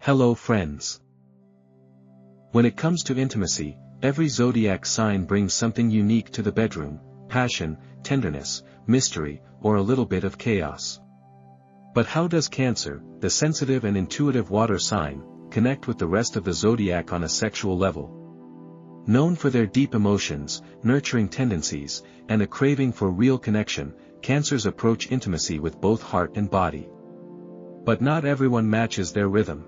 Hello friends. When it comes to intimacy, every zodiac sign brings something unique to the bedroom: passion, tenderness, mystery, or a little bit of chaos. But how does Cancer, the sensitive and intuitive water sign, connect with the rest of the zodiac on a sexual level? Known for their deep emotions, nurturing tendencies, and a craving for real connection, Cancers approach intimacy with both heart and body. But not everyone matches their rhythm.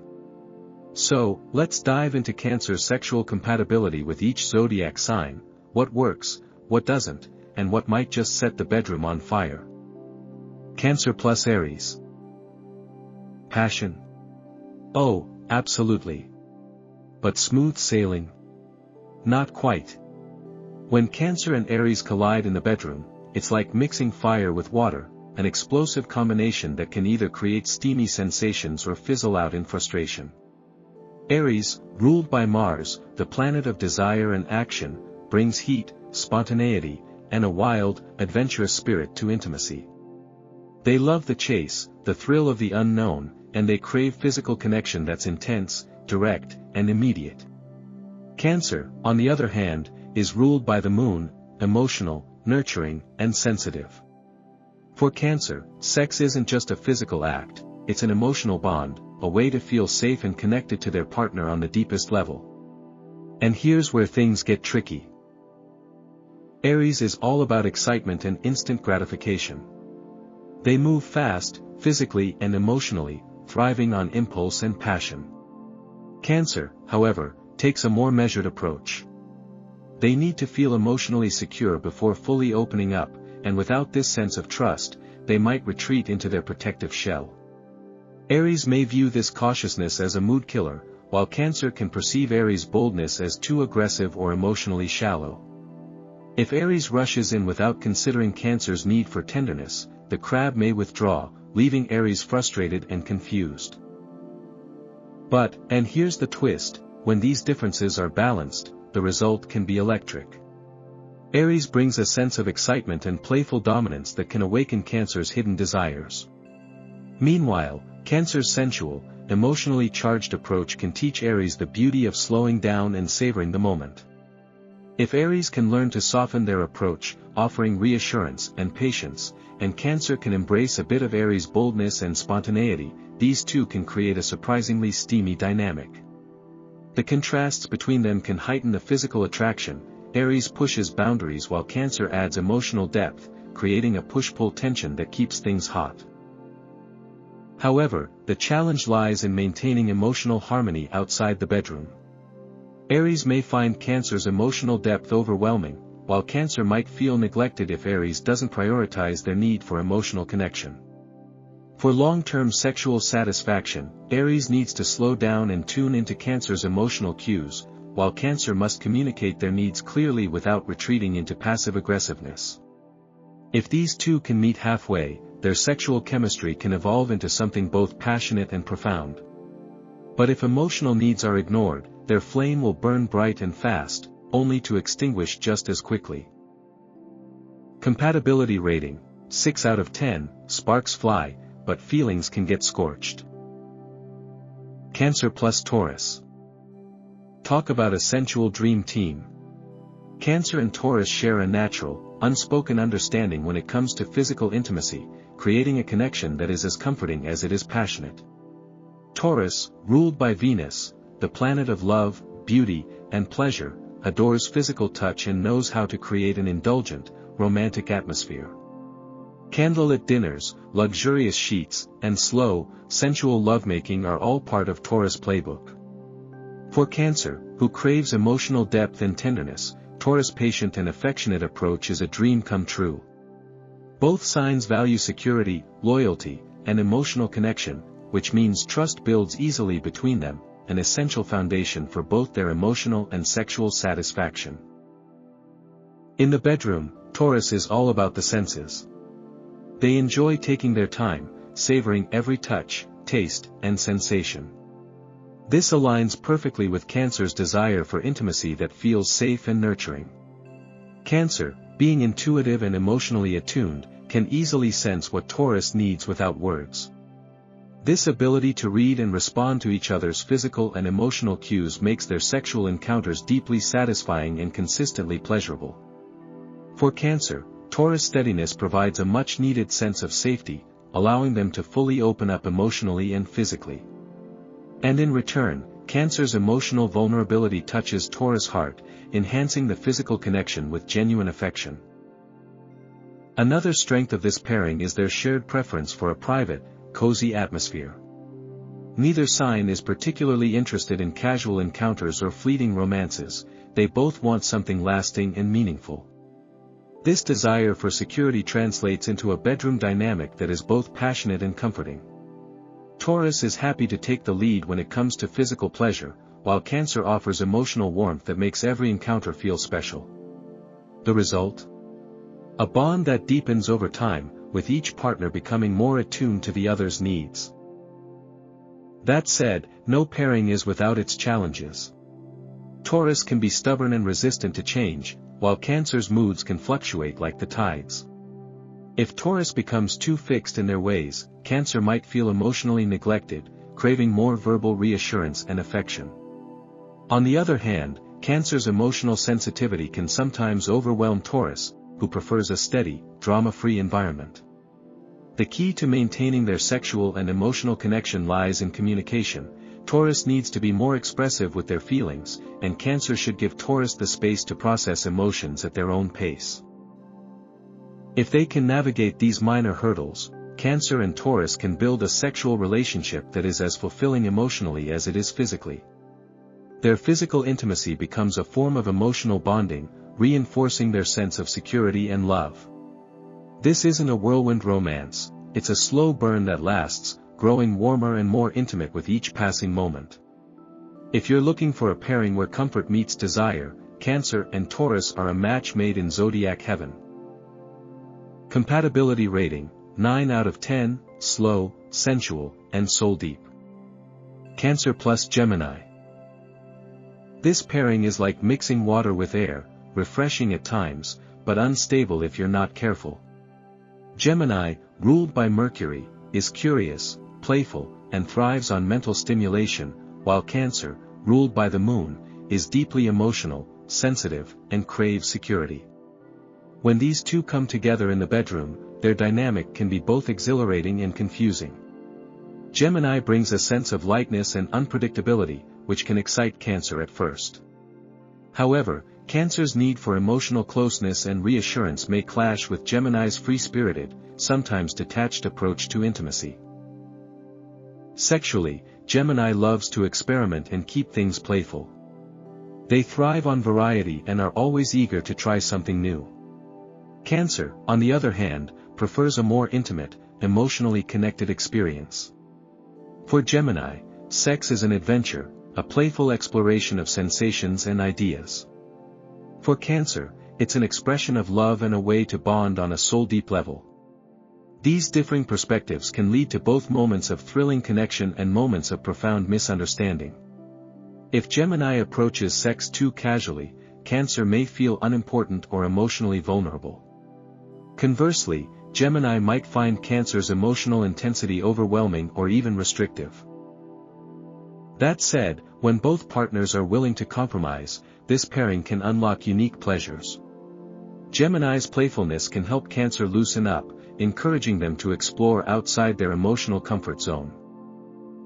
So, let's dive into Cancer's sexual compatibility with each zodiac sign: what works, what doesn't, and what might just set the bedroom on fire. Cancer plus Aries. Passion? Oh, absolutely. But smooth sailing? Not quite. When Cancer and Aries collide in the bedroom, it's like mixing fire with water, an explosive combination that can either create steamy sensations or fizzle out in frustration. Aries, ruled by Mars, the planet of desire and action, brings heat, spontaneity, and a wild, adventurous spirit to intimacy. They love the chase, the thrill of the unknown, and they crave physical connection that's intense, direct, and immediate. Cancer, on the other hand, is ruled by the Moon, emotional, nurturing, and sensitive. For Cancer, sex isn't just a physical act, it's an emotional bond, a way to feel safe and connected to their partner on the deepest level. And here's where things get tricky. Aries is all about excitement and instant gratification. They move fast, physically and emotionally, thriving on impulse and passion. Cancer, however, takes a more measured approach. They need to feel emotionally secure before fully opening up, and without this sense of trust, they might retreat into their protective shell. Aries may view this cautiousness as a mood killer, while Cancer can perceive Aries' boldness as too aggressive or emotionally shallow. If Aries rushes in without considering Cancer's need for tenderness, the crab may withdraw, leaving Aries frustrated and confused. But, and here's the twist, when these differences are balanced, the result can be electric. Aries brings a sense of excitement and playful dominance that can awaken Cancer's hidden desires. Meanwhile, Cancer's sensual, emotionally charged approach can teach Aries the beauty of slowing down and savoring the moment. If Aries can learn to soften their approach, offering reassurance and patience, and Cancer can embrace a bit of Aries' boldness and spontaneity, these two can create a surprisingly steamy dynamic. The contrasts between them can heighten the physical attraction. Aries pushes boundaries while Cancer adds emotional depth, creating a push-pull tension that keeps things hot. However, the challenge lies in maintaining emotional harmony outside the bedroom. Aries may find Cancer's emotional depth overwhelming, while Cancer might feel neglected if Aries doesn't prioritize their need for emotional connection. For long-term sexual satisfaction, Aries needs to slow down and tune into Cancer's emotional cues, while Cancer must communicate their needs clearly without retreating into passive aggressiveness. If these two can meet halfway, their sexual chemistry can evolve into something both passionate and profound. But if emotional needs are ignored, their flame will burn bright and fast, only to extinguish just as quickly. Compatibility rating: 6 out of 10, sparks fly, but feelings can get scorched. Cancer plus Taurus. Talk about a sensual dream team. Cancer and Taurus share a natural, unspoken understanding when it comes to physical intimacy, creating a connection that is as comforting as it is passionate. Taurus, ruled by Venus, the planet of love, beauty, and pleasure, adores physical touch and knows how to create an indulgent, romantic atmosphere. Candlelit dinners, luxurious sheets, and slow, sensual lovemaking are all part of Taurus' playbook. For Cancer, who craves emotional depth and tenderness, Taurus' patient and affectionate approach is a dream come true. Both signs value security, loyalty, and emotional connection, which means trust builds easily between them, an essential foundation for both their emotional and sexual satisfaction. In the bedroom, Taurus is all about the senses. They enjoy taking their time, savoring every touch, taste, and sensation. This aligns perfectly with Cancer's desire for intimacy that feels safe and nurturing. Cancer, being intuitive and emotionally attuned, can easily sense what Taurus needs without words. This ability to read and respond to each other's physical and emotional cues makes their sexual encounters deeply satisfying and consistently pleasurable. For Cancer, Taurus steadiness provides a much-needed sense of safety, allowing them to fully open up emotionally and physically. And in return, Cancer's emotional vulnerability touches Taurus' heart, enhancing the physical connection with genuine affection. Another strength of this pairing is their shared preference for a private, cozy atmosphere. Neither sign is particularly interested in casual encounters or fleeting romances, they both want something lasting and meaningful. This desire for security translates into a bedroom dynamic that is both passionate and comforting. Taurus is happy to take the lead when it comes to physical pleasure, while Cancer offers emotional warmth that makes every encounter feel special. The result? A bond that deepens over time, with each partner becoming more attuned to the other's needs. That said, no pairing is without its challenges. Taurus can be stubborn and resistant to change, while Cancer's moods can fluctuate like the tides. If Taurus becomes too fixed in their ways, Cancer might feel emotionally neglected, craving more verbal reassurance and affection. On the other hand, Cancer's emotional sensitivity can sometimes overwhelm Taurus, who prefers a steady, drama-free environment. The key to maintaining their sexual and emotional connection lies in communication. Taurus needs to be more expressive with their feelings, and Cancer should give Taurus the space to process emotions at their own pace. If they can navigate these minor hurdles, Cancer and Taurus can build a sexual relationship that is as fulfilling emotionally as it is physically. Their physical intimacy becomes a form of emotional bonding, reinforcing their sense of security and love. This isn't a whirlwind romance, it's a slow burn that lasts, growing warmer and more intimate with each passing moment. If you're looking for a pairing where comfort meets desire, Cancer and Taurus are a match made in zodiac heaven. Compatibility rating, 9 out of 10, slow, sensual, and soul deep. Cancer plus Gemini. This pairing is like mixing water with air, refreshing at times, but unstable if you're not careful. Gemini, ruled by Mercury, is curious, playful, and thrives on mental stimulation, while Cancer, ruled by the Moon, is deeply emotional, sensitive, and craves security. When these two come together in the bedroom, their dynamic can be both exhilarating and confusing. Gemini brings a sense of lightness and unpredictability, which can excite Cancer at first. However, Cancer's need for emotional closeness and reassurance may clash with Gemini's free-spirited, sometimes detached approach to intimacy. Sexually, Gemini loves to experiment and keep things playful. They thrive on variety and are always eager to try something new. Cancer, on the other hand, prefers a more intimate, emotionally connected experience. For Gemini, sex is an adventure, a playful exploration of sensations and ideas. For Cancer, it's an expression of love and a way to bond on a soul-deep level. These differing perspectives can lead to both moments of thrilling connection and moments of profound misunderstanding. If Gemini approaches sex too casually, Cancer may feel unimportant or emotionally vulnerable. Conversely, Gemini might find Cancer's emotional intensity overwhelming or even restrictive. That said, when both partners are willing to compromise, this pairing can unlock unique pleasures. Gemini's playfulness can help Cancer loosen up, encouraging them to explore outside their emotional comfort zone.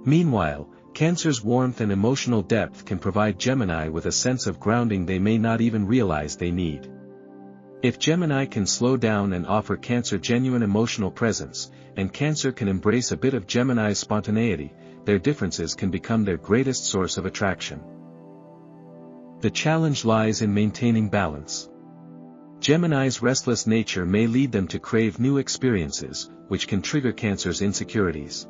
Meanwhile, Cancer's warmth and emotional depth can provide Gemini with a sense of grounding they may not even realize they need. If Gemini can slow down and offer Cancer genuine emotional presence, and Cancer can embrace a bit of Gemini's spontaneity, their differences can become their greatest source of attraction. The challenge lies in maintaining balance. Gemini's restless nature may lead them to crave new experiences, which can trigger Cancer's insecurities.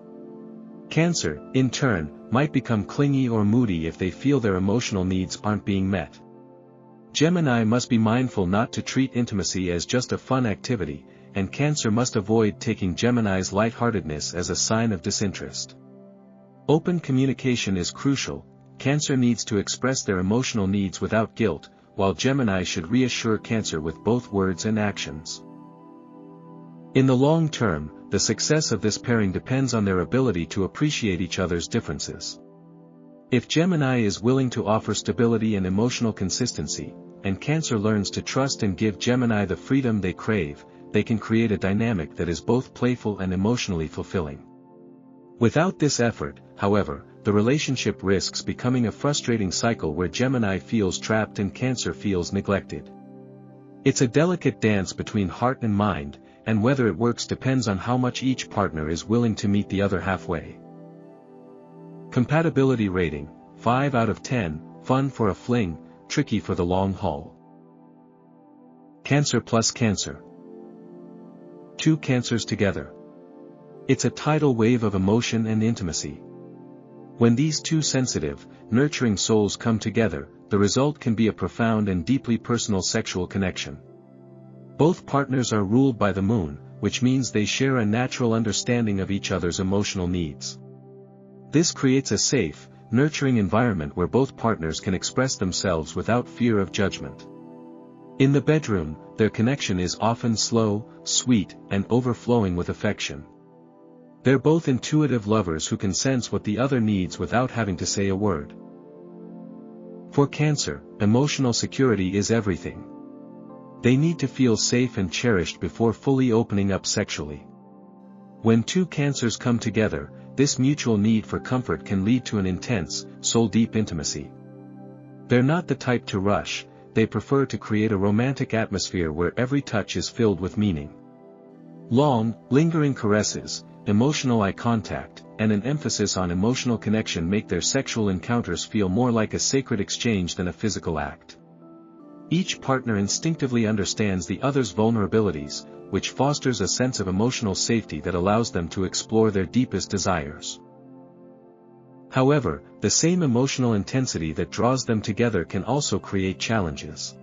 Cancer, in turn, might become clingy or moody if they feel their emotional needs aren't being met. Gemini must be mindful not to treat intimacy as just a fun activity, and Cancer must avoid taking Gemini's lightheartedness as a sign of disinterest. Open communication is crucial. Cancer needs to express their emotional needs without guilt, while Gemini should reassure Cancer with both words and actions. In the long term, the success of this pairing depends on their ability to appreciate each other's differences. If Gemini is willing to offer stability and emotional consistency, and Cancer learns to trust and give Gemini the freedom they crave, they can create a dynamic that is both playful and emotionally fulfilling. Without this effort, however, the relationship risks becoming a frustrating cycle where Gemini feels trapped and Cancer feels neglected. It's a delicate dance between heart and mind, and whether it works depends on how much each partner is willing to meet the other halfway. Compatibility rating, 5 out of 10, fun for a fling, tricky for the long haul. Cancer plus Cancer. Two Cancers together. It's a tidal wave of emotion and intimacy. When these two sensitive, nurturing souls come together, the result can be a profound and deeply personal sexual connection. Both partners are ruled by the moon, which means they share a natural understanding of each other's emotional needs. This creates a safe, nurturing environment where both partners can express themselves without fear of judgment. In the bedroom, their connection is often slow, sweet, and overflowing with affection. They're both intuitive lovers who can sense what the other needs without having to say a word. For Cancer, emotional security is everything. They need to feel safe and cherished before fully opening up sexually. When two Cancers come together, this mutual need for comfort can lead to an intense, soul-deep intimacy. They're not the type to rush, they prefer to create a romantic atmosphere where every touch is filled with meaning. Long, lingering caresses, emotional eye contact, and an emphasis on emotional connection make their sexual encounters feel more like a sacred exchange than a physical act. Each partner instinctively understands the other's vulnerabilities, which fosters a sense of emotional safety that allows them to explore their deepest desires. However, the same emotional intensity that draws them together can also create challenges.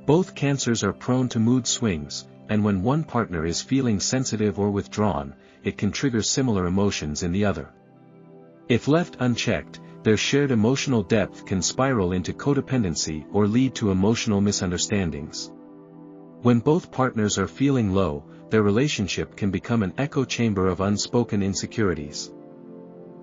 Both Cancers are prone to mood swings, and when one partner is feeling sensitive or withdrawn, it can trigger similar emotions in the other. If left unchecked, their shared emotional depth can spiral into codependency or lead to emotional misunderstandings. When both partners are feeling low, their relationship can become an echo chamber of unspoken insecurities.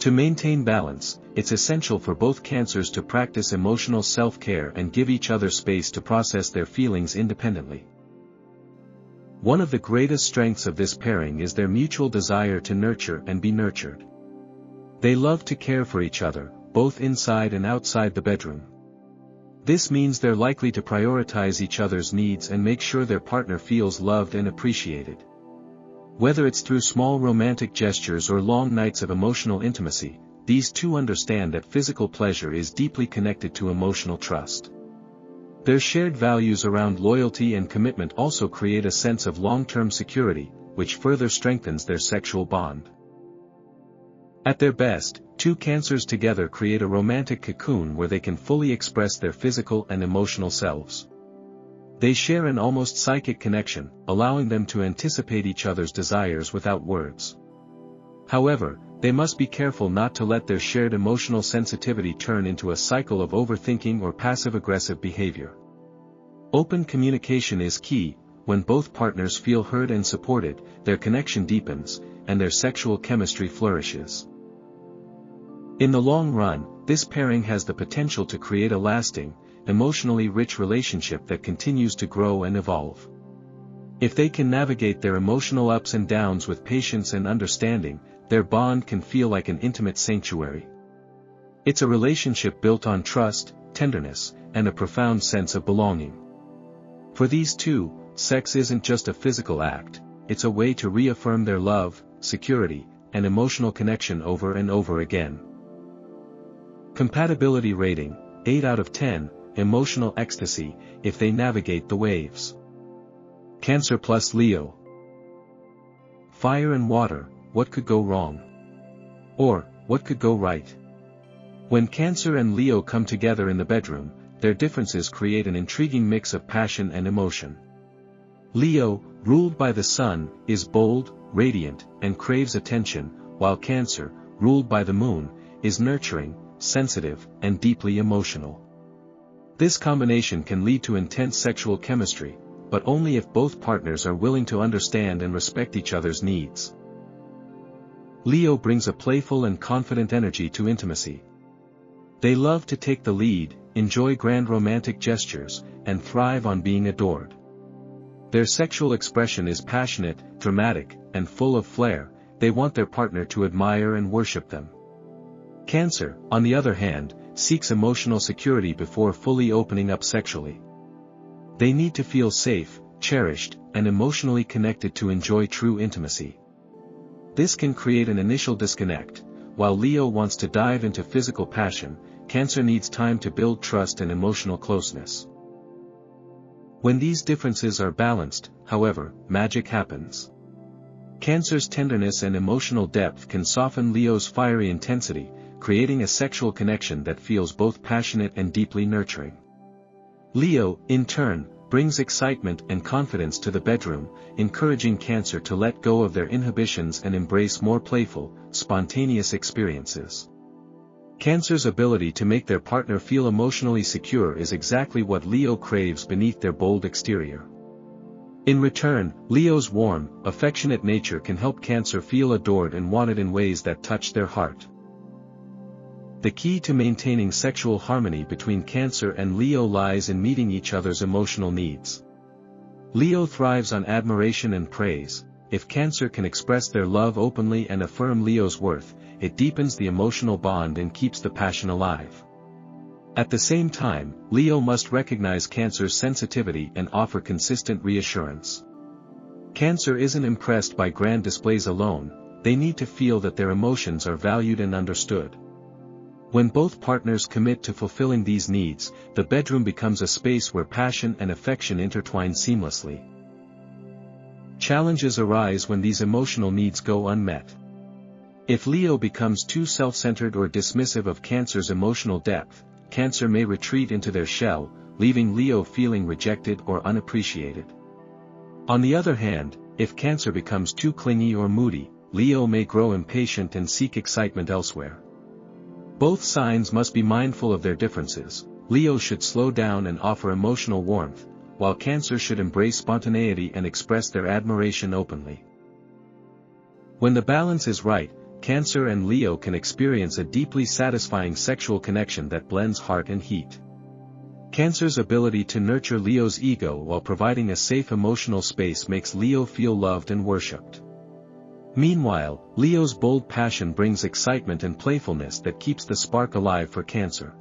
To maintain balance, it's essential for both Cancers to practice emotional self-care and give each other space to process their feelings independently. One of the greatest strengths of this pairing is their mutual desire to nurture and be nurtured. They love to care for each other, both inside and outside the bedroom. This means they're likely to prioritize each other's needs and make sure their partner feels loved and appreciated. Whether it's through small romantic gestures or long nights of emotional intimacy, these two understand that physical pleasure is deeply connected to emotional trust. Their shared values around loyalty and commitment also create a sense of long-term security, which further strengthens their sexual bond. At their best, two Cancers together create a romantic cocoon where they can fully express their physical and emotional selves. They share an almost psychic connection, allowing them to anticipate each other's desires without words. However, they must be careful not to let their shared emotional sensitivity turn into a cycle of overthinking or passive-aggressive behavior. Open communication is key. When both partners feel heard and supported, their connection deepens, and their sexual chemistry flourishes. In the long run, this pairing has the potential to create a lasting, emotionally rich relationship that continues to grow and evolve. If they can navigate their emotional ups and downs with patience and understanding, their bond can feel like an intimate sanctuary. It's a relationship built on trust, tenderness, and a profound sense of belonging. For these two, sex isn't just a physical act, it's a way to reaffirm their love, security, and emotional connection over and over again. Compatibility rating, 8 out of 10, emotional ecstasy, if they navigate the waves. Cancer plus Leo. Fire and water, what could go wrong? Or, what could go right? When Cancer and Leo come together in the bedroom, their differences create an intriguing mix of passion and emotion. Leo, ruled by the sun, is bold, radiant, and craves attention, while Cancer, ruled by the moon, is nurturing, sensitive, and deeply emotional. This combination can lead to intense sexual chemistry, but only if both partners are willing to understand and respect each other's needs. Leo brings a playful and confident energy to intimacy. They love to take the lead, enjoy grand romantic gestures, and thrive on being adored. Their sexual expression is passionate, dramatic, and full of flair. They want their partner to admire and worship them. Cancer, on the other hand, seeks emotional security before fully opening up sexually. They need to feel safe, cherished, and emotionally connected to enjoy true intimacy. This can create an initial disconnect. While Leo wants to dive into physical passion, Cancer needs time to build trust and emotional closeness. When these differences are balanced, however, magic happens. Cancer's tenderness and emotional depth can soften Leo's fiery intensity, creating a sexual connection that feels both passionate and deeply nurturing. Leo, in turn, brings excitement and confidence to the bedroom, encouraging Cancer to let go of their inhibitions and embrace more playful, spontaneous experiences. Cancer's ability to make their partner feel emotionally secure is exactly what Leo craves beneath their bold exterior. In return, Leo's warm, affectionate nature can help Cancer feel adored and wanted in ways that touch their heart. The key to maintaining sexual harmony between Cancer and Leo lies in meeting each other's emotional needs. Leo thrives on admiration and praise. If Cancer can express their love openly and affirm Leo's worth, it deepens the emotional bond and keeps the passion alive. At the same time, Leo must recognize Cancer's sensitivity and offer consistent reassurance. Cancer isn't impressed by grand displays alone, they need to feel that their emotions are valued and understood. When both partners commit to fulfilling these needs, the bedroom becomes a space where passion and affection intertwine seamlessly. Challenges arise when these emotional needs go unmet. If Leo becomes too self-centered or dismissive of Cancer's emotional depth, Cancer may retreat into their shell, leaving Leo feeling rejected or unappreciated. On the other hand, if Cancer becomes too clingy or moody, Leo may grow impatient and seek excitement elsewhere. Both signs must be mindful of their differences. Leo should slow down and offer emotional warmth, while Cancer should embrace spontaneity and express their admiration openly. When the balance is right, Cancer and Leo can experience a deeply satisfying sexual connection that blends heart and heat. Cancer's ability to nurture Leo's ego while providing a safe emotional space makes Leo feel loved and worshipped. Meanwhile, Leo's bold passion brings excitement and playfulness that keeps the spark alive for Cancer.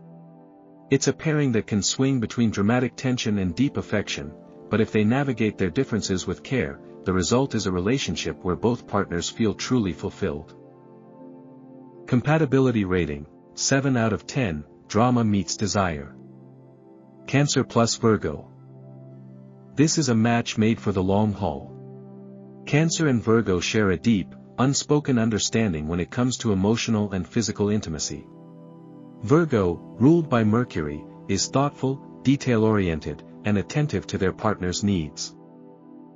It's a pairing that can swing between dramatic tension and deep affection, but if they navigate their differences with care, the result is a relationship where both partners feel truly fulfilled. Compatibility rating, 7 out of 10, drama meets desire. Cancer plus Virgo. This is a match made for the long haul. Cancer and Virgo share a deep, unspoken understanding when it comes to emotional and physical intimacy. Virgo, ruled by Mercury, is thoughtful, detail-oriented, and attentive to their partner's needs.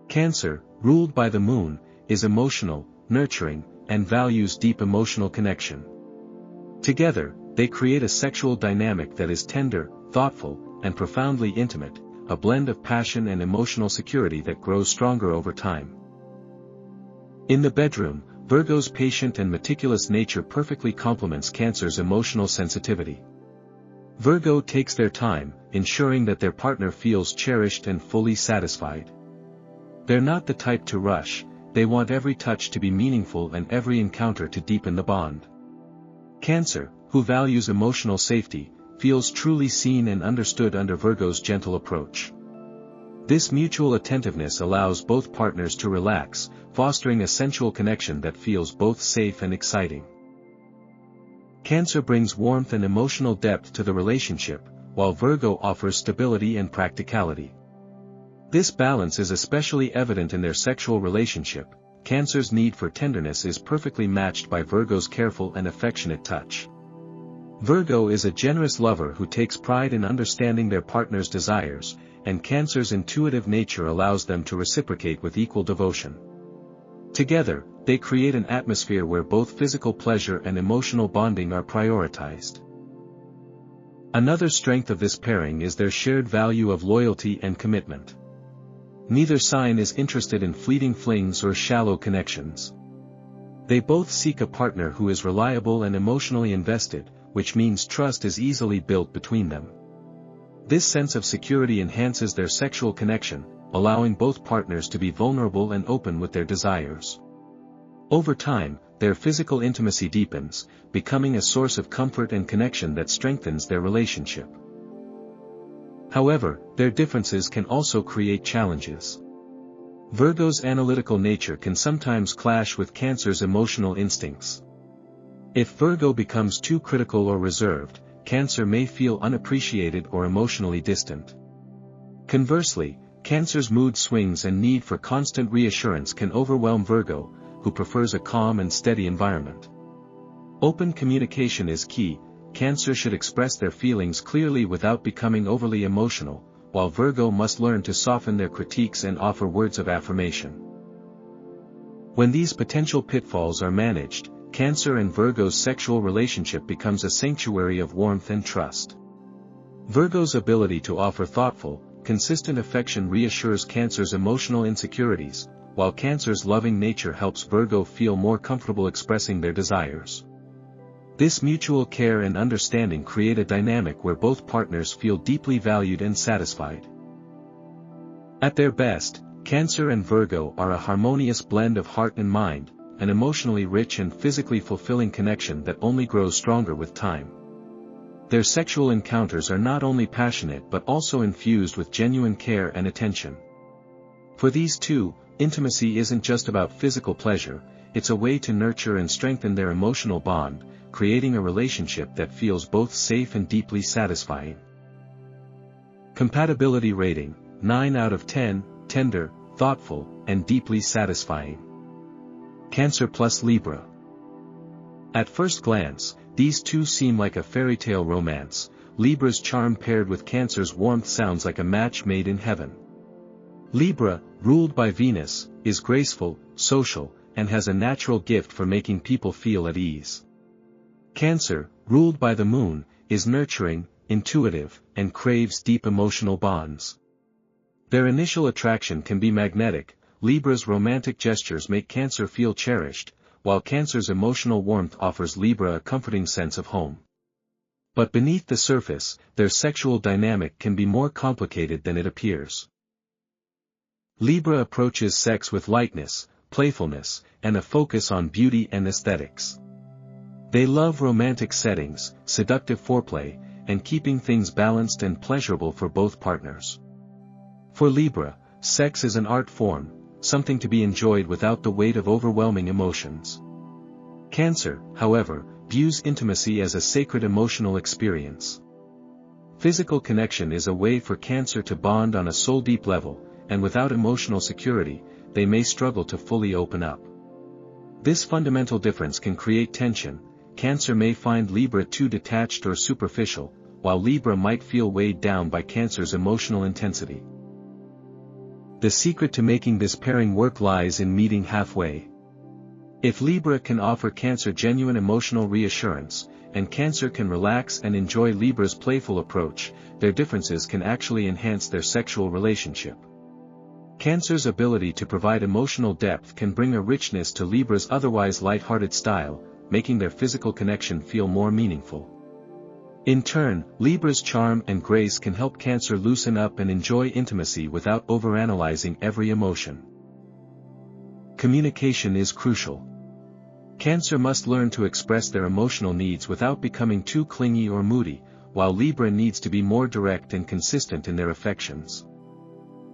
Cancer, ruled by the Moon, is emotional, nurturing, and values deep emotional connection. Together, they create a sexual dynamic that is tender, thoughtful, and profoundly intimate, a blend of passion and emotional security that grows stronger over time. In the bedroom, Virgo's patient and meticulous nature perfectly complements Cancer's emotional sensitivity. Virgo takes their time, ensuring that their partner feels cherished and fully satisfied. They're not the type to rush. They want every touch to be meaningful and every encounter to deepen the bond. Cancer, who values emotional safety, feels truly seen and understood under Virgo's gentle approach. This mutual attentiveness allows both partners to relax, fostering a sensual connection that feels both safe and exciting. Cancer brings warmth and emotional depth to the relationship, while Virgo offers stability and practicality. This balance is especially evident in their sexual relationship. Cancer's need for tenderness is perfectly matched by Virgo's careful and affectionate touch. Virgo is a generous lover who takes pride in understanding their partner's desires, and Cancer's intuitive nature allows them to reciprocate with equal devotion. Together, they create an atmosphere where both physical pleasure and emotional bonding are prioritized. Another strength of this pairing is their shared value of loyalty and commitment. Neither sign is interested in fleeting flings or shallow connections. They both seek a partner who is reliable and emotionally invested, which means trust is easily built between them. This sense of security enhances their sexual connection, allowing both partners to be vulnerable and open with their desires. Over time, their physical intimacy deepens, becoming a source of comfort and connection that strengthens their relationship. However, their differences can also create challenges. Virgo's analytical nature can sometimes clash with Cancer's emotional instincts. If Virgo becomes too critical or reserved, Cancer may feel unappreciated or emotionally distant. Conversely, Cancer's mood swings and need for constant reassurance can overwhelm Virgo, who prefers a calm and steady environment. Open communication is key. Cancer should express their feelings clearly without becoming overly emotional, while Virgo must learn to soften their critiques and offer words of affirmation. When these potential pitfalls are managed, Cancer and Virgo's sexual relationship becomes a sanctuary of warmth and trust. Virgo's ability to offer thoughtful, consistent affection reassures Cancer's emotional insecurities, while Cancer's loving nature helps Virgo feel more comfortable expressing their desires. This mutual care and understanding create a dynamic where both partners feel deeply valued and satisfied. At their best, Cancer and Virgo are a harmonious blend of heart and mind, an emotionally rich and physically fulfilling connection that only grows stronger with time. Their sexual encounters are not only passionate but also infused with genuine care and attention. For these two, intimacy isn't just about physical pleasure, it's a way to nurture and strengthen their emotional bond, creating a relationship that feels both safe and deeply satisfying. Compatibility rating, 9 out of 10, tender, thoughtful, and deeply satisfying. Cancer plus Libra. At first glance, these two seem like a fairy tale romance. Libra's charm paired with Cancer's warmth sounds like a match made in heaven. Libra, ruled by Venus, is graceful, social, and has a natural gift for making people feel at ease. Cancer, ruled by the Moon, is nurturing, intuitive, and craves deep emotional bonds. Their initial attraction can be magnetic. Libra's romantic gestures make Cancer feel cherished, while Cancer's emotional warmth offers Libra a comforting sense of home. But beneath the surface, their sexual dynamic can be more complicated than it appears. Libra approaches sex with lightness, playfulness, and a focus on beauty and aesthetics. They love romantic settings, seductive foreplay, and keeping things balanced and pleasurable for both partners. For Libra, sex is an art form, something to be enjoyed without the weight of overwhelming emotions. Cancer, however, views intimacy as a sacred emotional experience. Physical connection is a way for Cancer to bond on a soul-deep level, and without emotional security, they may struggle to fully open up. This fundamental difference can create tension. Cancer may find Libra too detached or superficial, while Libra might feel weighed down by Cancer's emotional intensity. The secret to making this pairing work lies in meeting halfway. If Libra can offer Cancer genuine emotional reassurance, and Cancer can relax and enjoy Libra's playful approach, their differences can actually enhance their sexual relationship. Cancer's ability to provide emotional depth can bring a richness to Libra's otherwise light-hearted style, making their physical connection feel more meaningful. In turn, Libra's charm and grace can help Cancer loosen up and enjoy intimacy without overanalyzing every emotion. Communication is crucial. Cancer must learn to express their emotional needs without becoming too clingy or moody, while Libra needs to be more direct and consistent in their affections.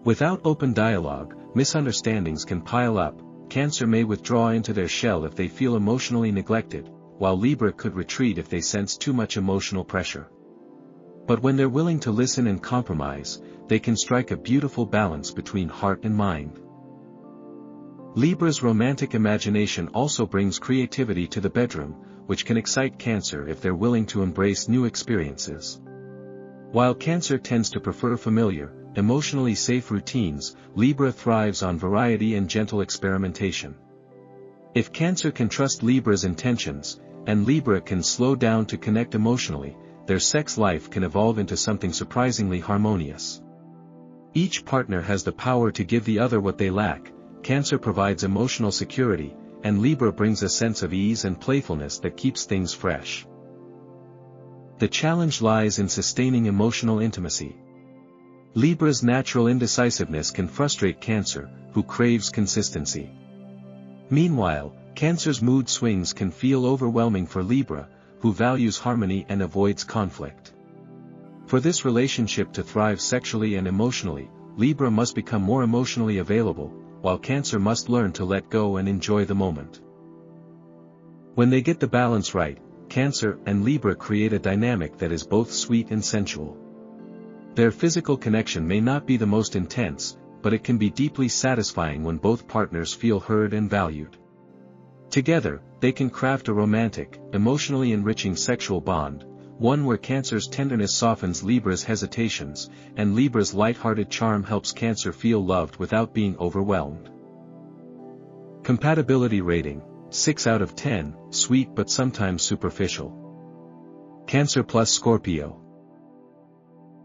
Without open dialogue, misunderstandings can pile up. Cancer may withdraw into their shell if they feel emotionally neglected, while Libra could retreat if they sense too much emotional pressure. But when they're willing to listen and compromise, they can strike a beautiful balance between heart and mind. Libra's romantic imagination also brings creativity to the bedroom, which can excite Cancer if they're willing to embrace new experiences. While Cancer tends to prefer familiar, emotionally safe routines, Libra thrives on variety and gentle experimentation. If Cancer can trust Libra's intentions, and Libra can slow down to connect emotionally, their sex life can evolve into something surprisingly harmonious. Each partner has the power to give the other what they lack. Cancer provides emotional security, and Libra brings a sense of ease and playfulness that keeps things fresh. The challenge lies in sustaining emotional intimacy. Libra's natural indecisiveness can frustrate Cancer, who craves consistency. Meanwhile, Cancer's mood swings can feel overwhelming for Libra, who values harmony and avoids conflict. For this relationship to thrive sexually and emotionally, Libra must become more emotionally available, while Cancer must learn to let go and enjoy the moment. When they get the balance right, Cancer and Libra create a dynamic that is both sweet and sensual. Their physical connection may not be the most intense, but it can be deeply satisfying when both partners feel heard and valued. Together, they can craft a romantic, emotionally enriching sexual bond, one where Cancer's tenderness softens Libra's hesitations, and Libra's light-hearted charm helps Cancer feel loved without being overwhelmed. Compatibility rating, 6 out of 10, sweet but sometimes superficial. Cancer plus Scorpio.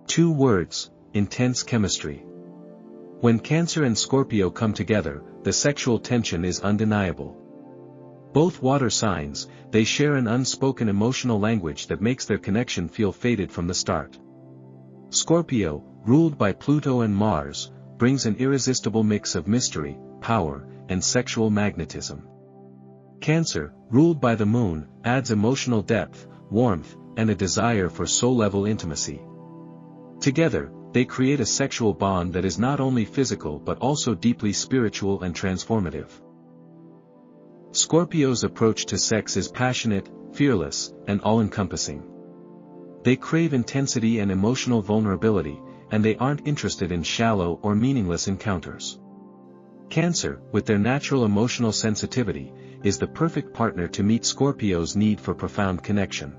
2 words, intense chemistry. When Cancer and Scorpio come together, the sexual tension is undeniable. Both water signs, they share an unspoken emotional language that makes their connection feel fated from the start. Scorpio, ruled by Pluto and Mars, brings an irresistible mix of mystery, power, and sexual magnetism. Cancer, ruled by the Moon, adds emotional depth, warmth, and a desire for soul-level intimacy. Together, they create a sexual bond that is not only physical but also deeply spiritual and transformative. Scorpio's approach to sex is passionate, fearless, and all-encompassing. They crave intensity and emotional vulnerability, and they aren't interested in shallow or meaningless encounters. Cancer, with their natural emotional sensitivity, is the perfect partner to meet Scorpio's need for profound connection.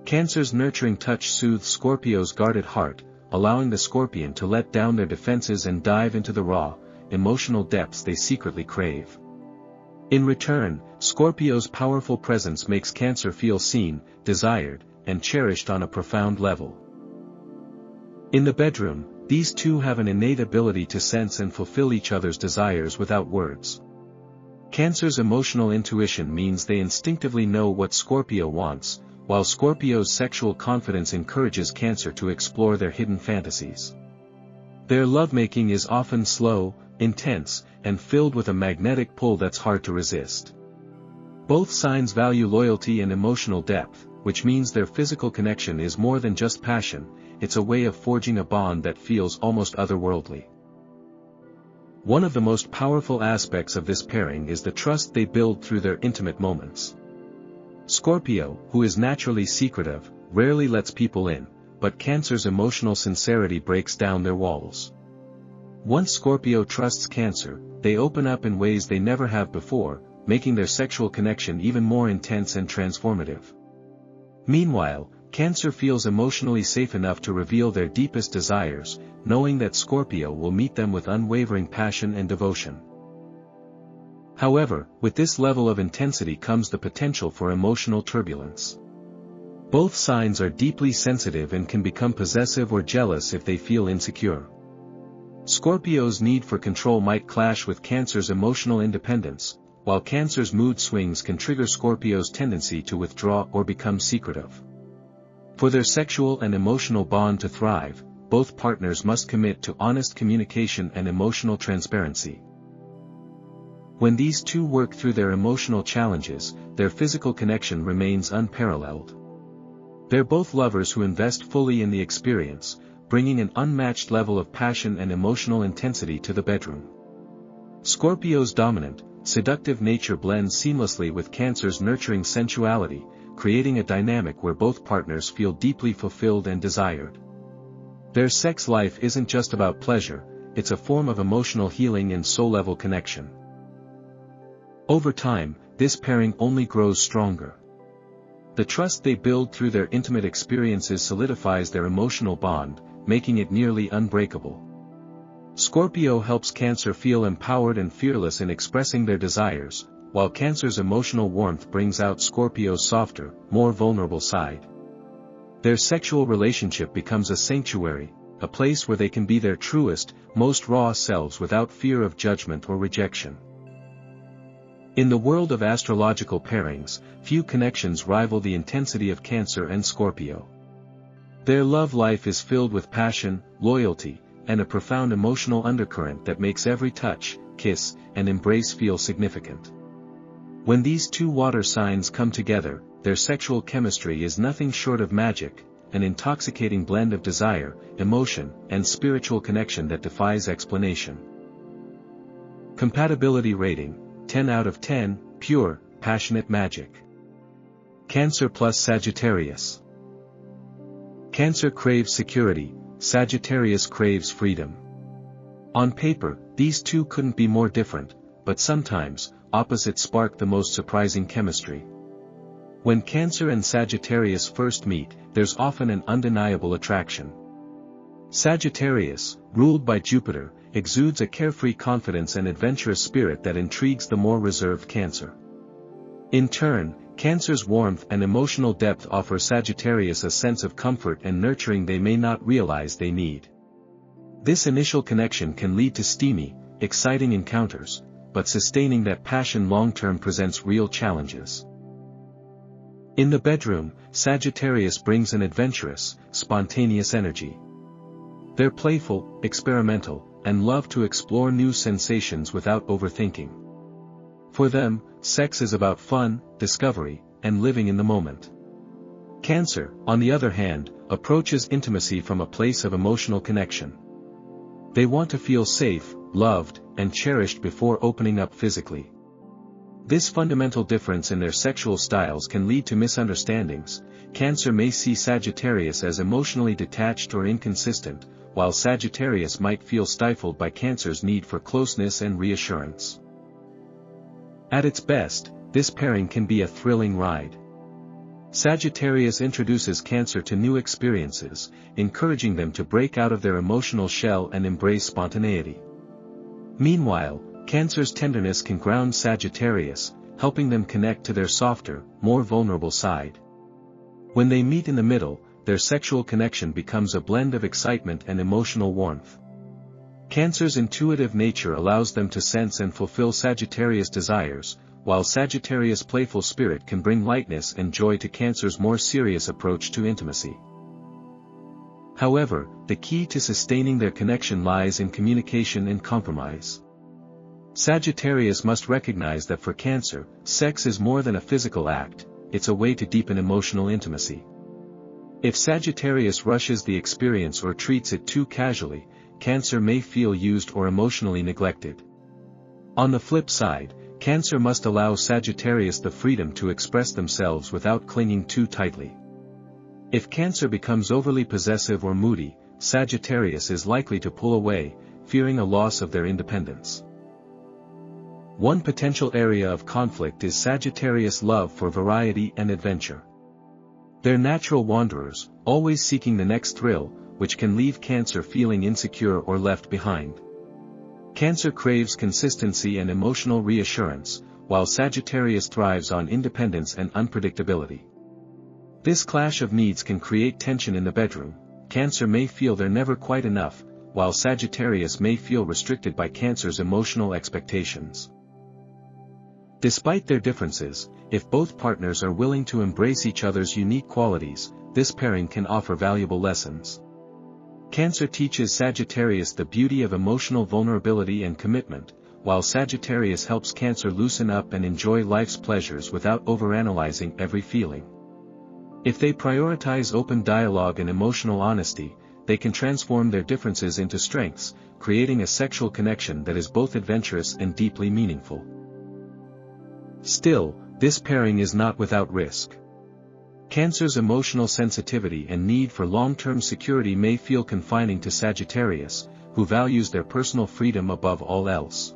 Cancer's nurturing touch soothes Scorpio's guarded heart, allowing the Scorpion to let down their defenses and dive into the raw, emotional depths they secretly crave. In return, Scorpio's powerful presence makes Cancer feel seen, desired, and cherished on a profound level. In the bedroom, these two have an innate ability to sense and fulfill each other's desires without words. Cancer's emotional intuition means they instinctively know what Scorpio wants, while Scorpio's sexual confidence encourages Cancer to explore their hidden fantasies. Their lovemaking is often slow, intense, and filled with a magnetic pull that's hard to resist. Both signs value loyalty and emotional depth, which means their physical connection is more than just passion, it's a way of forging a bond that feels almost otherworldly. One of the most powerful aspects of this pairing is the trust they build through their intimate moments. Scorpio, who is naturally secretive, rarely lets people in, but Cancer's emotional sincerity breaks down their walls. Once Scorpio trusts Cancer, they open up in ways they never have before, making their sexual connection even more intense and transformative. Meanwhile, Cancer feels emotionally safe enough to reveal their deepest desires, knowing that Scorpio will meet them with unwavering passion and devotion. However, with this level of intensity comes the potential for emotional turbulence. Both signs are deeply sensitive and can become possessive or jealous if they feel insecure. Scorpio's need for control might clash with Cancer's emotional independence, while Cancer's mood swings can trigger Scorpio's tendency to withdraw or become secretive. For their sexual and emotional bond to thrive, both partners must commit to honest communication and emotional transparency. When these two work through their emotional challenges, their physical connection remains unparalleled. They're both lovers who invest fully in the experience, bringing an unmatched level of passion and emotional intensity to the bedroom. Scorpio's dominant, seductive nature blends seamlessly with Cancer's nurturing sensuality, creating a dynamic where both partners feel deeply fulfilled and desired. Their sex life isn't just about pleasure, it's a form of emotional healing and soul-level connection. Over time, this pairing only grows stronger. The trust they build through their intimate experiences solidifies their emotional bond, making it nearly unbreakable. Scorpio helps Cancer feel empowered and fearless in expressing their desires, while Cancer's emotional warmth brings out Scorpio's softer, more vulnerable side. Their sexual relationship becomes a sanctuary, a place where they can be their truest, most raw selves without fear of judgment or rejection. In the world of astrological pairings, few connections rival the intensity of Cancer and Scorpio. Their love life is filled with passion, loyalty, and a profound emotional undercurrent that makes every touch, kiss, and embrace feel significant. When these two water signs come together, their sexual chemistry is nothing short of magic, an intoxicating blend of desire, emotion, and spiritual connection that defies explanation. Compatibility rating: 10 out of 10, pure, passionate magic. Cancer plus Sagittarius. Cancer craves security, Sagittarius craves freedom. On paper, these two couldn't be more different, but sometimes, opposites spark the most surprising chemistry. When Cancer and Sagittarius first meet, there's often an undeniable attraction. Sagittarius, ruled by Jupiter, exudes a carefree confidence and adventurous spirit that intrigues the more reserved Cancer. In turn, Cancer's warmth and emotional depth offer Sagittarius a sense of comfort and nurturing they may not realize they need. This initial connection can lead to steamy, exciting encounters, but sustaining that passion long-term presents real challenges. In the bedroom, Sagittarius brings an adventurous, spontaneous energy. They're playful, experimental, and love to explore new sensations without overthinking. For them, sex is about fun, discovery, and living in the moment. Cancer, on the other hand, approaches intimacy from a place of emotional connection. They want to feel safe, loved, and cherished before opening up physically. This fundamental difference in their sexual styles can lead to misunderstandings. Cancer may see Sagittarius as emotionally detached or inconsistent, while Sagittarius might feel stifled by Cancer's need for closeness and reassurance. At its best, this pairing can be a thrilling ride. Sagittarius introduces Cancer to new experiences, encouraging them to break out of their emotional shell and embrace spontaneity. Meanwhile, Cancer's tenderness can ground Sagittarius, helping them connect to their softer, more vulnerable side. When they meet in the middle, their sexual connection becomes a blend of excitement and emotional warmth. Cancer's intuitive nature allows them to sense and fulfill Sagittarius' desires, while Sagittarius' playful spirit can bring lightness and joy to Cancer's more serious approach to intimacy. However, the key to sustaining their connection lies in communication and compromise. Sagittarius must recognize that for Cancer, sex is more than a physical act, it's a way to deepen emotional intimacy. If Sagittarius rushes the experience or treats it too casually, Cancer may feel used or emotionally neglected. On the flip side, Cancer must allow Sagittarius the freedom to express themselves without clinging too tightly. If Cancer becomes overly possessive or moody, Sagittarius is likely to pull away, fearing a loss of their independence. One potential area of conflict is Sagittarius' love for variety and adventure. They're natural wanderers, always seeking the next thrill, which can leave Cancer feeling insecure or left behind. Cancer craves consistency and emotional reassurance, while Sagittarius thrives on independence and unpredictability. This clash of needs can create tension in the bedroom. Cancer may feel they're never quite enough, while Sagittarius may feel restricted by Cancer's emotional expectations. Despite their differences, if both partners are willing to embrace each other's unique qualities, this pairing can offer valuable lessons. Cancer teaches Sagittarius the beauty of emotional vulnerability and commitment, while Sagittarius helps Cancer loosen up and enjoy life's pleasures without overanalyzing every feeling. If they prioritize open dialogue and emotional honesty, they can transform their differences into strengths, creating a sexual connection that is both adventurous and deeply meaningful. Still, this pairing is not without risk. Cancer's emotional sensitivity and need for long-term security may feel confining to Sagittarius, who values their personal freedom above all else.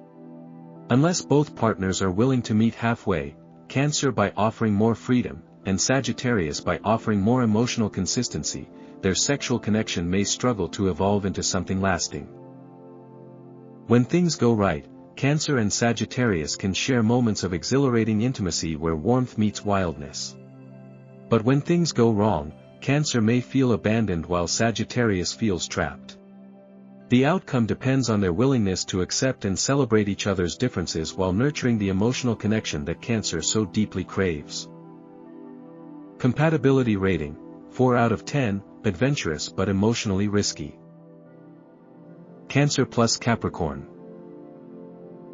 Unless both partners are willing to meet halfway, Cancer by offering more freedom, and Sagittarius by offering more emotional consistency, their sexual connection may struggle to evolve into something lasting. When things go right, Cancer and Sagittarius can share moments of exhilarating intimacy where warmth meets wildness. But when things go wrong, Cancer may feel abandoned while Sagittarius feels trapped. The outcome depends on their willingness to accept and celebrate each other's differences while nurturing the emotional connection that Cancer so deeply craves. Compatibility rating, 4 out of 10, adventurous but emotionally risky. Cancer plus Capricorn.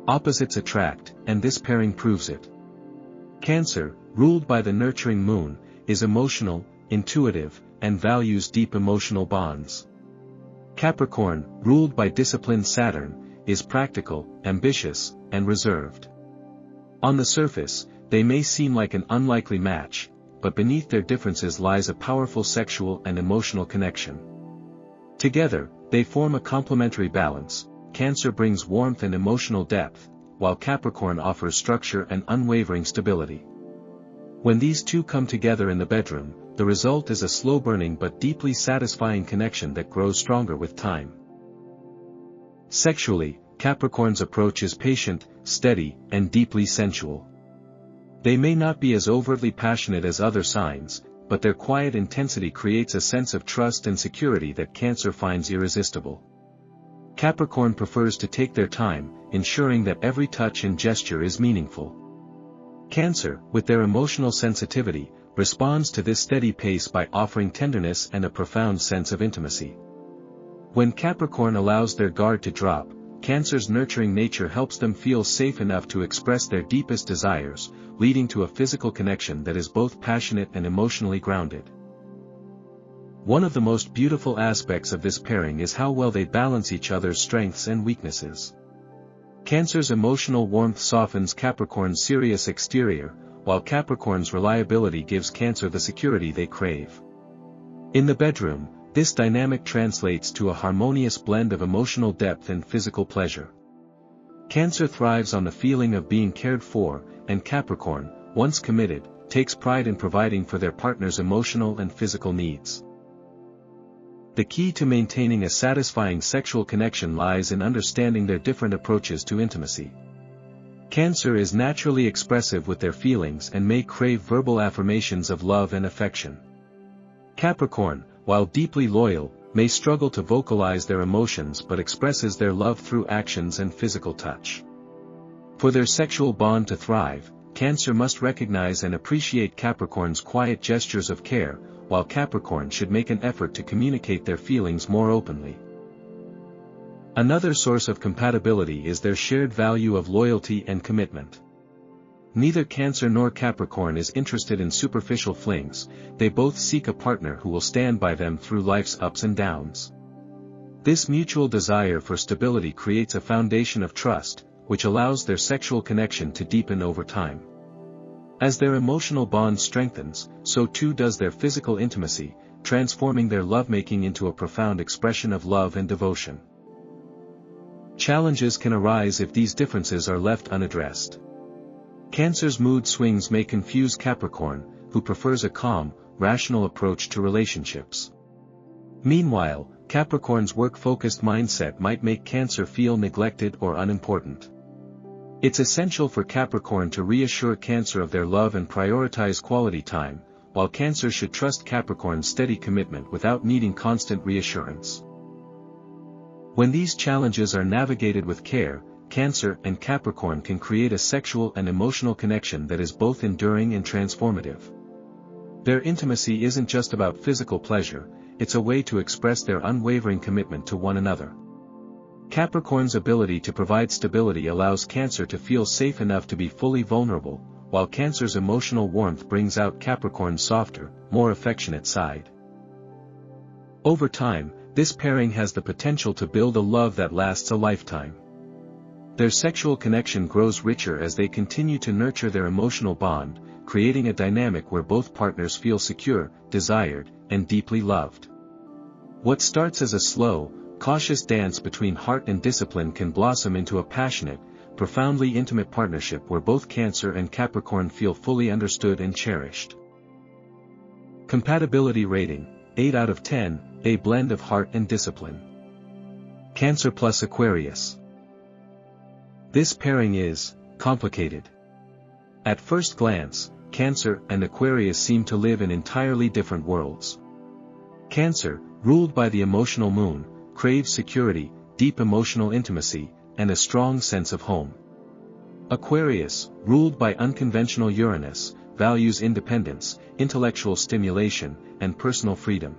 Opposites attract, and this pairing proves it. Cancer, ruled by the nurturing moon, is emotional, intuitive, and values deep emotional bonds. Capricorn, ruled by disciplined Saturn, is practical, ambitious, and reserved. On the surface, they may seem like an unlikely match, but beneath their differences lies a powerful sexual and emotional connection. Together, they form a complementary balance. Cancer brings warmth and emotional depth, while Capricorn offers structure and unwavering stability. When these two come together in the bedroom, the result is a slow-burning but deeply satisfying connection that grows stronger with time. Sexually, Capricorn's approach is patient, steady, and deeply sensual. They may not be as overtly passionate as other signs, but their quiet intensity creates a sense of trust and security that Cancer finds irresistible. Capricorn prefers to take their time, ensuring that every touch and gesture is meaningful. Cancer, with their emotional sensitivity, responds to this steady pace by offering tenderness and a profound sense of intimacy. When Capricorn allows their guard to drop, Cancer's nurturing nature helps them feel safe enough to express their deepest desires, leading to a physical connection that is both passionate and emotionally grounded. One of the most beautiful aspects of this pairing is how well they balance each other's strengths and weaknesses. Cancer's emotional warmth softens Capricorn's serious exterior, while Capricorn's reliability gives Cancer the security they crave. In the bedroom, this dynamic translates to a harmonious blend of emotional depth and physical pleasure. Cancer thrives on the feeling of being cared for, and Capricorn, once committed, takes pride in providing for their partner's emotional and physical needs. The key to maintaining a satisfying sexual connection lies in understanding their different approaches to intimacy. Cancer is naturally expressive with their feelings and may crave verbal affirmations of love and affection. Capricorn, while deeply loyal, may struggle to vocalize their emotions but expresses their love through actions and physical touch. For their sexual bond to thrive, Cancer must recognize and appreciate Capricorn's quiet gestures of care, while Capricorn should make an effort to communicate their feelings more openly. Another source of compatibility is their shared value of loyalty and commitment. Neither Cancer nor Capricorn is interested in superficial flings, they both seek a partner who will stand by them through life's ups and downs. This mutual desire for stability creates a foundation of trust, which allows their sexual connection to deepen over time. As their emotional bond strengthens, so too does their physical intimacy, transforming their lovemaking into a profound expression of love and devotion. Challenges can arise if these differences are left unaddressed. Cancer's mood swings may confuse Capricorn, who prefers a calm, rational approach to relationships. Meanwhile, Capricorn's work-focused mindset might make Cancer feel neglected or unimportant. It's essential for Capricorn to reassure Cancer of their love and prioritize quality time, while Cancer should trust Capricorn's steady commitment without needing constant reassurance. When these challenges are navigated with care, Cancer and Capricorn can create a sexual and emotional connection that is both enduring and transformative. Their intimacy isn't just about physical pleasure, it's a way to express their unwavering commitment to one another. Capricorn's ability to provide stability allows Cancer to feel safe enough to be fully vulnerable, while Cancer's emotional warmth brings out Capricorn's softer, more affectionate side. Over time, this pairing has the potential to build a love that lasts a lifetime. Their sexual connection grows richer as they continue to nurture their emotional bond, creating a dynamic where both partners feel secure, desired, and deeply loved. What starts as a slow, cautious dance between heart and discipline can blossom into a passionate, profoundly intimate partnership where both Cancer and Capricorn feel fully understood and cherished. Compatibility rating, 8 out of 10, a blend of heart and discipline. Cancer plus Aquarius. This pairing is complicated. At first glance, Cancer and Aquarius seem to live in entirely different worlds. Cancer, ruled by the emotional moon, craves security, deep emotional intimacy, and a strong sense of home. Aquarius, ruled by unconventional Uranus, values independence, intellectual stimulation, and personal freedom.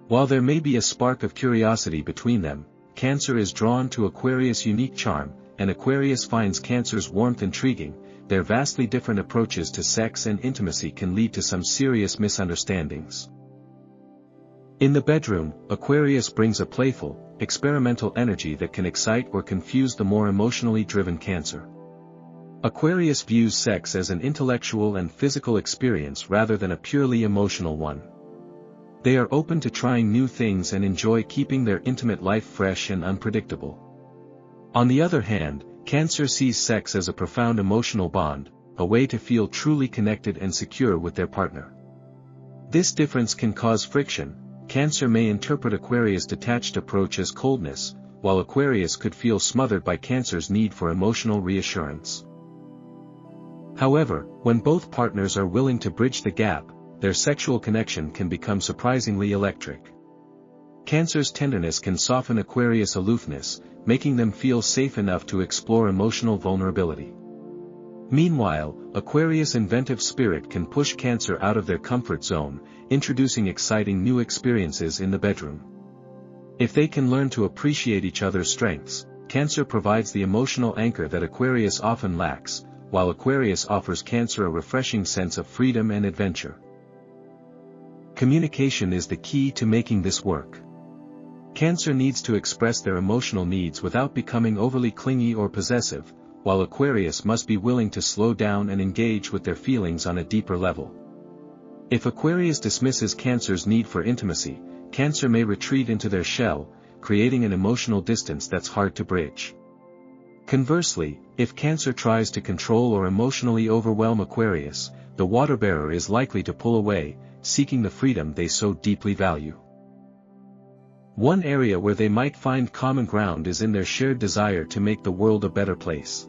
While there may be a spark of curiosity between them, Cancer is drawn to Aquarius' unique charm, and Aquarius finds Cancer's warmth intriguing. Their vastly different approaches to sex and intimacy can lead to some serious misunderstandings. In the bedroom, Aquarius brings a playful, experimental energy that can excite or confuse the more emotionally driven Cancer. Aquarius views sex as an intellectual and physical experience rather than a purely emotional one. They are open to trying new things and enjoy keeping their intimate life fresh and unpredictable. On the other hand, Cancer sees sex as a profound emotional bond, a way to feel truly connected and secure with their partner. This difference can cause friction. Cancer may interpret Aquarius' detached approach as coldness, while Aquarius could feel smothered by Cancer's need for emotional reassurance. However, when both partners are willing to bridge the gap, their sexual connection can become surprisingly electric. Cancer's tenderness can soften Aquarius' aloofness, making them feel safe enough to explore emotional vulnerability. Meanwhile, Aquarius' inventive spirit can push Cancer out of their comfort zone, introducing exciting new experiences in the bedroom. If they can learn to appreciate each other's strengths, Cancer provides the emotional anchor that Aquarius often lacks, while Aquarius offers Cancer a refreshing sense of freedom and adventure. Communication is the key to making this work. Cancer needs to express their emotional needs without becoming overly clingy or possessive, while Aquarius must be willing to slow down and engage with their feelings on a deeper level. If Aquarius dismisses Cancer's need for intimacy, Cancer may retreat into their shell, creating an emotional distance that's hard to bridge. Conversely, if Cancer tries to control or emotionally overwhelm Aquarius, the water-bearer is likely to pull away, seeking the freedom they so deeply value. One area where they might find common ground is in their shared desire to make the world a better place.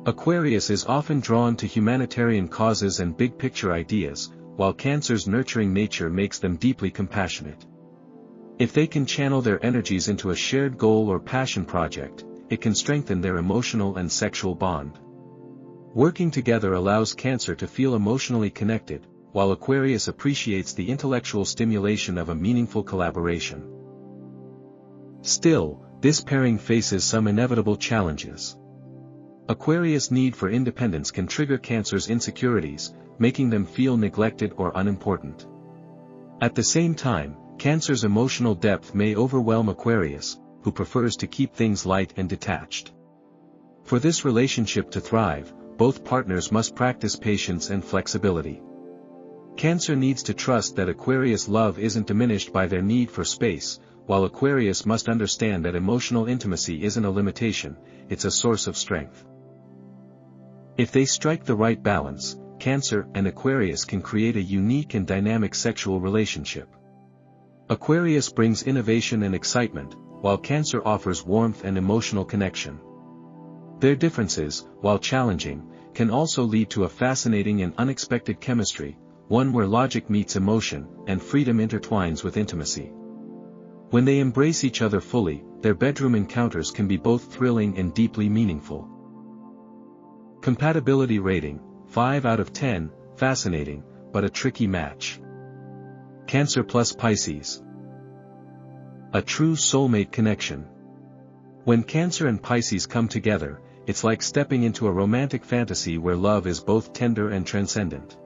Aquarius is often drawn to humanitarian causes and big-picture ideas, while Cancer's nurturing nature makes them deeply compassionate. If they can channel their energies into a shared goal or passion project, it can strengthen their emotional and sexual bond. Working together allows Cancer to feel emotionally connected, while Aquarius appreciates the intellectual stimulation of a meaningful collaboration. Still, this pairing faces some inevitable challenges. Aquarius' need for independence can trigger Cancer's insecurities, making them feel neglected or unimportant. At the same time, Cancer's emotional depth may overwhelm Aquarius, who prefers to keep things light and detached. For this relationship to thrive, both partners must practice patience and flexibility. Cancer needs to trust that Aquarius' love isn't diminished by their need for space, while Aquarius must understand that emotional intimacy isn't a limitation, it's a source of strength. If they strike the right balance, Cancer and Aquarius can create a unique and dynamic sexual relationship. Aquarius brings innovation and excitement, while Cancer offers warmth and emotional connection. Their differences, while challenging, can also lead to a fascinating and unexpected chemistry, one where logic meets emotion, and freedom intertwines with intimacy. When they embrace each other fully, their bedroom encounters can be both thrilling and deeply meaningful. Compatibility rating, 5 out of 10, fascinating, but a tricky match. Cancer plus Pisces. A true soulmate connection. When Cancer and Pisces come together, it's like stepping into a romantic fantasy where love is both tender and transcendent.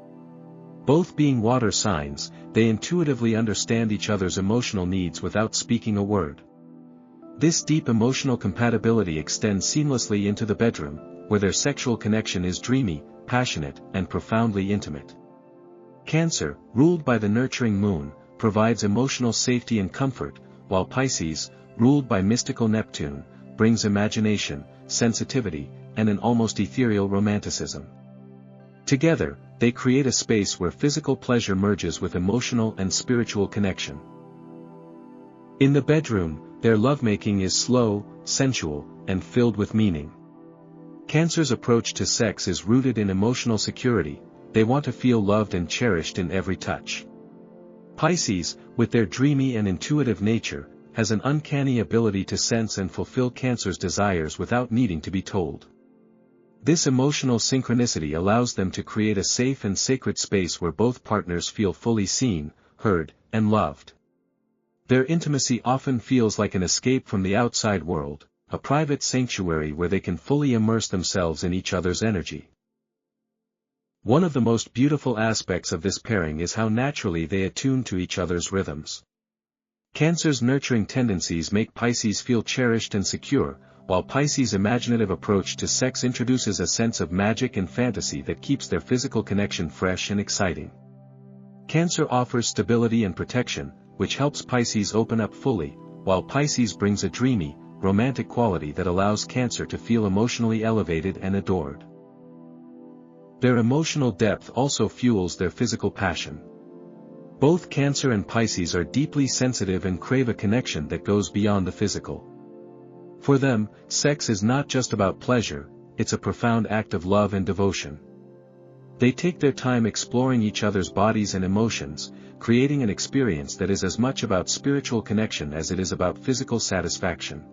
Both being water signs, they intuitively understand each other's emotional needs without speaking a word. This deep emotional compatibility extends seamlessly into the bedroom, where their sexual connection is dreamy, passionate, and profoundly intimate. Cancer, ruled by the nurturing moon, provides emotional safety and comfort, while Pisces, ruled by mystical Neptune, brings imagination, sensitivity, and an almost ethereal romanticism. Together, they create a space where physical pleasure merges with emotional and spiritual connection. In the bedroom, their lovemaking is slow, sensual, and filled with meaning. Cancer's approach to sex is rooted in emotional security, they want to feel loved and cherished in every touch. Pisces, with their dreamy and intuitive nature, has an uncanny ability to sense and fulfill Cancer's desires without needing to be told. This emotional synchronicity allows them to create a safe and sacred space where both partners feel fully seen, heard, and loved. Their intimacy often feels like an escape from the outside world, a private sanctuary where they can fully immerse themselves in each other's energy. One of the most beautiful aspects of this pairing is how naturally they attune to each other's rhythms. Cancer's nurturing tendencies make Pisces feel cherished and secure, while Pisces' imaginative approach to sex introduces a sense of magic and fantasy that keeps their physical connection fresh and exciting. Cancer offers stability and protection, which helps Pisces open up fully, while Pisces brings a dreamy, romantic quality that allows Cancer to feel emotionally elevated and adored. Their emotional depth also fuels their physical passion. Both Cancer and Pisces are deeply sensitive and crave a connection that goes beyond the physical. For them, sex is not just about pleasure, it's a profound act of love and devotion. They take their time exploring each other's bodies and emotions, creating an experience that is as much about spiritual connection as it is about physical satisfaction.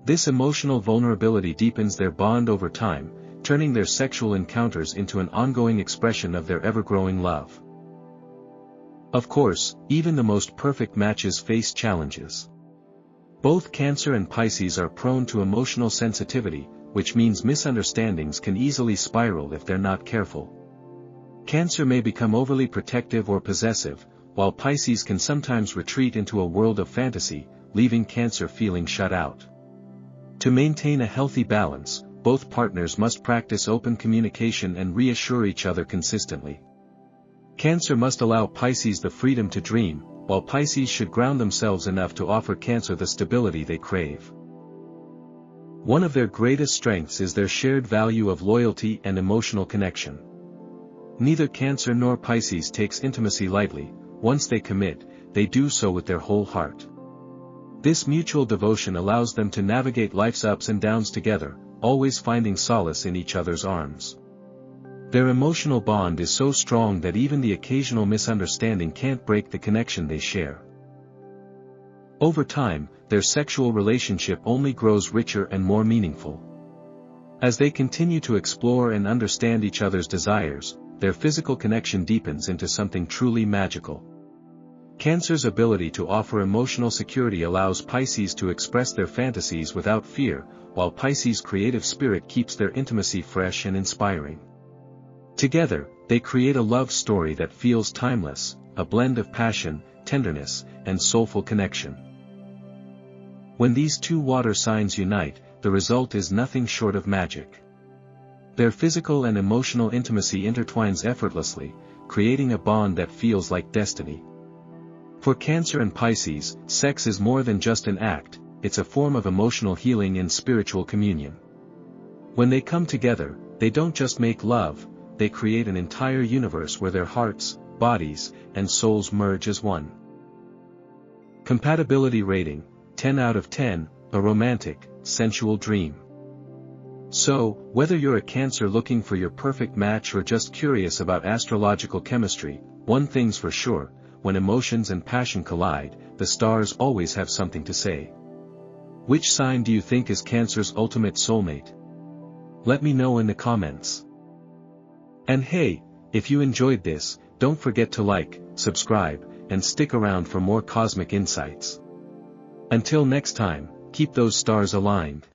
This emotional vulnerability deepens their bond over time, turning their sexual encounters into an ongoing expression of their ever-growing love. Of course, even the most perfect matches face challenges. Both Cancer and Pisces are prone to emotional sensitivity, which means misunderstandings can easily spiral if they're not careful. Cancer may become overly protective or possessive, while Pisces can sometimes retreat into a world of fantasy, leaving Cancer feeling shut out. To maintain a healthy balance, both partners must practice open communication and reassure each other consistently. Cancer must allow Pisces the freedom to dream, while Pisces should ground themselves enough to offer Cancer the stability they crave. One of their greatest strengths is their shared value of loyalty and emotional connection. Neither Cancer nor Pisces takes intimacy lightly. Once they commit, they do so with their whole heart. This mutual devotion allows them to navigate life's ups and downs together, always finding solace in each other's arms. Their emotional bond is so strong that even the occasional misunderstanding can't break the connection they share. Over time, their sexual relationship only grows richer and more meaningful. As they continue to explore and understand each other's desires, their physical connection deepens into something truly magical. Cancer's ability to offer emotional security allows Pisces to express their fantasies without fear, while Pisces' creative spirit keeps their intimacy fresh and inspiring. Together, they create a love story that feels timeless, a blend of passion, tenderness, and soulful connection. When these two water signs unite, the result is nothing short of magic. Their physical and emotional intimacy intertwines effortlessly, creating a bond that feels like destiny. For Cancer and Pisces, sex is more than just an act, it's a form of emotional healing and spiritual communion. When they come together, they don't just make love, they create an entire universe where their hearts, bodies, and souls merge as one. Compatibility rating, 10 out of 10, a romantic, sensual dream. So, whether you're a Cancer looking for your perfect match or just curious about astrological chemistry, one thing's for sure, when emotions and passion collide, the stars always have something to say. Which sign do you think is Cancer's ultimate soulmate? Let me know in the comments. And hey, if you enjoyed this, don't forget to like, subscribe, and stick around for more cosmic insights. Until next time, keep those stars aligned.